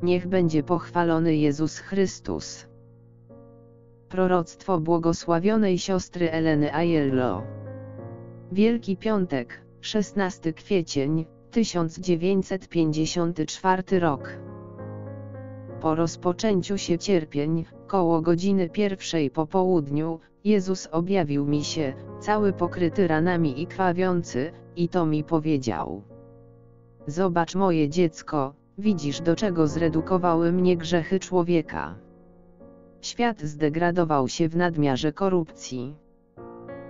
Niech będzie pochwalony Jezus Chrystus. Proroctwo błogosławionej siostry Eleny Aiello. Wielki Piątek, 16 kwiecień, 1954 rok. Po rozpoczęciu się cierpień, koło godziny 1 po południu, Jezus objawił mi się, cały pokryty ranami i krwawiący, i to mi powiedział: zobacz, moje dziecko, widzisz, do czego zredukowały mnie grzechy człowieka. Świat zdegradował się w nadmiarze korupcji.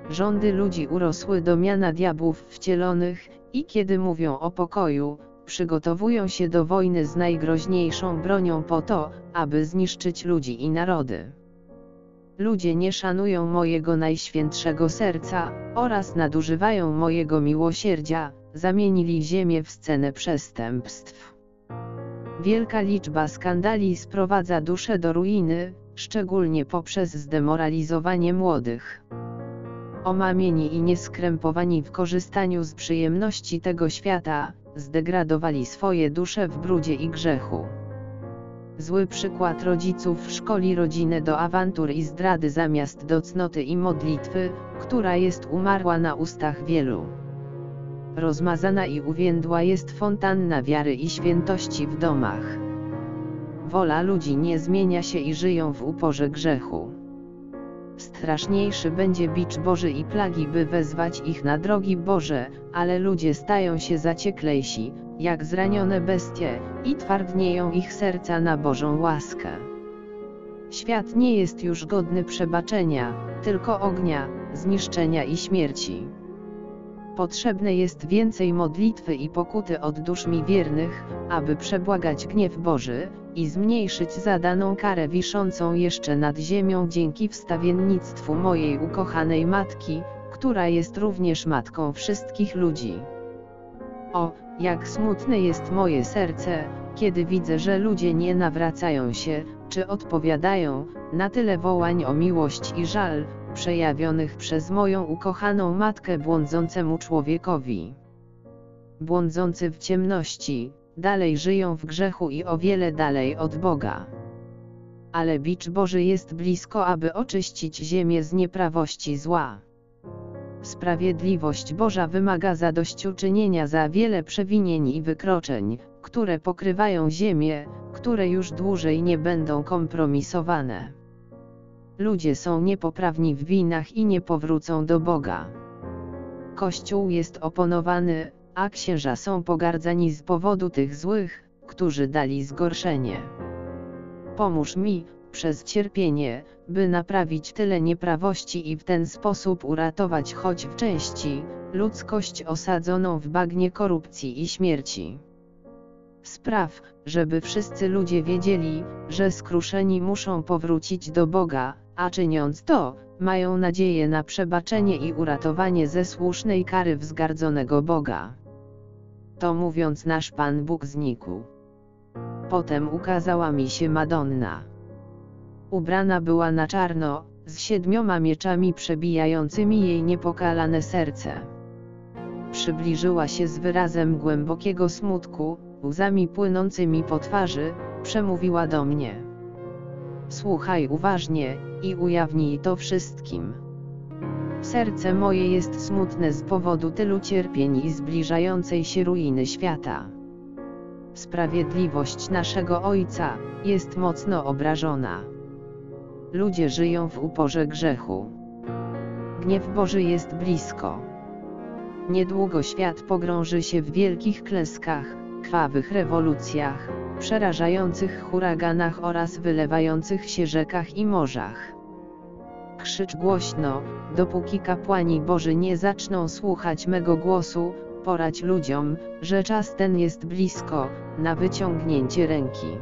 Rządy ludzi urosły do miana diabłów wcielonych, i kiedy mówią o pokoju, przygotowują się do wojny z najgroźniejszą bronią po to, aby zniszczyć ludzi i narody. Ludzie nie szanują mojego najświętszego serca, oraz nadużywają mojego miłosierdzia, zamienili ziemię w scenę przestępstw. Wielka liczba skandali sprowadza duszę do ruiny, szczególnie poprzez zdemoralizowanie młodych. Omamieni i nieskrępowani w korzystaniu z przyjemności tego świata, zdegradowali swoje dusze w brudzie i grzechu. Zły przykład rodziców szkoli rodzinę do awantur i zdrady zamiast do cnoty i modlitwy, która jest umarła na ustach wielu. Rozmazana i uwiędła jest fontanna wiary i świętości w domach. Wola ludzi nie zmienia się i żyją w uporze grzechu. Straszniejszy będzie bicz Boży i plagi, by wezwać ich na drogi Boże, ale ludzie stają się zacieklejsi, jak zranione bestie, i twardnieją ich serca na Bożą łaskę. Świat nie jest już godny przebaczenia, tylko ognia, zniszczenia i śmierci. Potrzebne jest więcej modlitwy i pokuty od dusz mi wiernych, aby przebłagać gniew Boży, i zmniejszyć zadaną karę wiszącą jeszcze nad ziemią dzięki wstawiennictwu mojej ukochanej Matki, która jest również Matką wszystkich ludzi. O, jak smutne jest moje serce, kiedy widzę, że ludzie nie nawracają się, czy odpowiadają na tyle wołań o miłość i żal, przejawionych przez moją ukochaną Matkę błądzącemu człowiekowi. Błądzący w ciemności, dalej żyją w grzechu i o wiele dalej od Boga. Ale bicz Boży jest blisko, aby oczyścić ziemię z nieprawości zła. Sprawiedliwość Boża wymaga zadośćuczynienia za wiele przewinień i wykroczeń, które pokrywają ziemię, które już dłużej nie będą kompromisowane. Ludzie są niepoprawni w winach i nie powrócą do Boga. Kościół jest oponowany, a księża są pogardzani z powodu tych złych, którzy dali zgorszenie. Pomóż mi, przez cierpienie, by naprawić tyle nieprawości i w ten sposób uratować choć w części ludzkość osadzoną w bagnie korupcji i śmierci. Spraw, żeby wszyscy ludzie wiedzieli, że skruszeni muszą powrócić do Boga, a czyniąc to, mają nadzieję na przebaczenie i uratowanie ze słusznej kary wzgardzonego Boga. To mówiąc, nasz Pan Bóg znikł. Potem ukazała mi się Madonna. Ubrana była na czarno, z 7 mieczami przebijającymi jej niepokalane serce. Przybliżyła się z wyrazem głębokiego smutku, łzami płynącymi po twarzy, przemówiła do mnie. Słuchaj uważnie, i ujawnij to wszystkim. Serce moje jest smutne z powodu tylu cierpień i zbliżającej się ruiny świata. Sprawiedliwość naszego Ojca jest mocno obrażona. Ludzie żyją w uporze grzechu. Gniew Boży jest blisko. Niedługo świat pogrąży się w wielkich klęskach, krwawych rewolucjach, przerażających huraganach oraz wylewających się rzekach i morzach. Krzycz głośno, dopóki kapłani Boży nie zaczną słuchać mego głosu, poradź ludziom, że czas ten jest blisko, na wyciągnięcie ręki.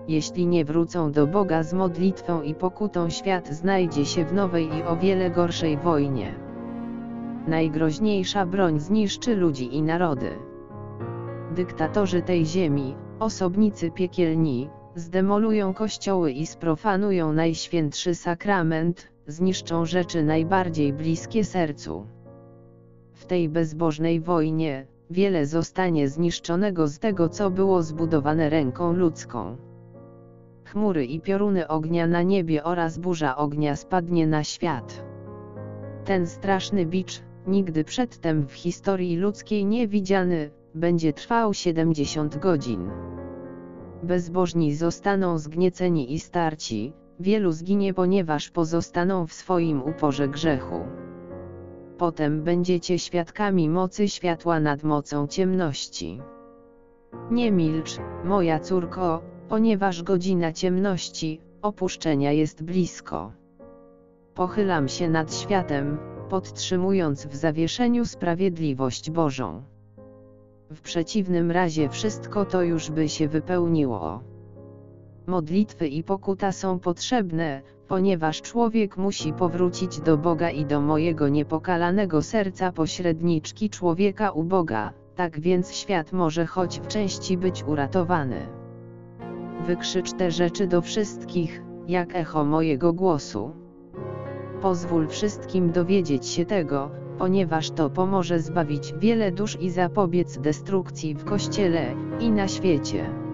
Jeśli nie wrócą do Boga z modlitwą i pokutą, świat znajdzie się w nowej i o wiele gorszej wojnie. Najgroźniejsza broń zniszczy ludzi i narody. Dyktatorzy tej ziemi, osobnicy piekielni, zdemolują kościoły i sprofanują najświętszy sakrament, zniszczą rzeczy najbardziej bliskie sercu. W tej bezbożnej wojnie, wiele zostanie zniszczonego z tego, co było zbudowane ręką ludzką. Chmury i pioruny ognia na niebie oraz burza ognia spadnie na świat. Ten straszny bicz, nigdy przedtem w historii ludzkiej nie widziany, będzie trwał 70 godzin. Bezbożni zostaną zgnieceni i starci, wielu zginie, ponieważ pozostaną w swoim uporze grzechu. Potem będziecie świadkami mocy światła nad mocą ciemności. Nie milcz, moja córko, ponieważ godzina ciemności, opuszczenia jest blisko. Pochylam się nad światem, podtrzymując w zawieszeniu sprawiedliwość Bożą. W przeciwnym razie wszystko to już by się wypełniło. Modlitwy i pokuta są potrzebne, ponieważ człowiek musi powrócić do Boga i do mojego niepokalanego serca pośredniczki człowieka u Boga, tak więc świat może choć w części być uratowany. Wykrzycz te rzeczy do wszystkich, jak echo mojego głosu. Pozwól wszystkim dowiedzieć się tego, ponieważ to pomoże zbawić wiele dusz i zapobiec destrukcji w Kościele i na świecie.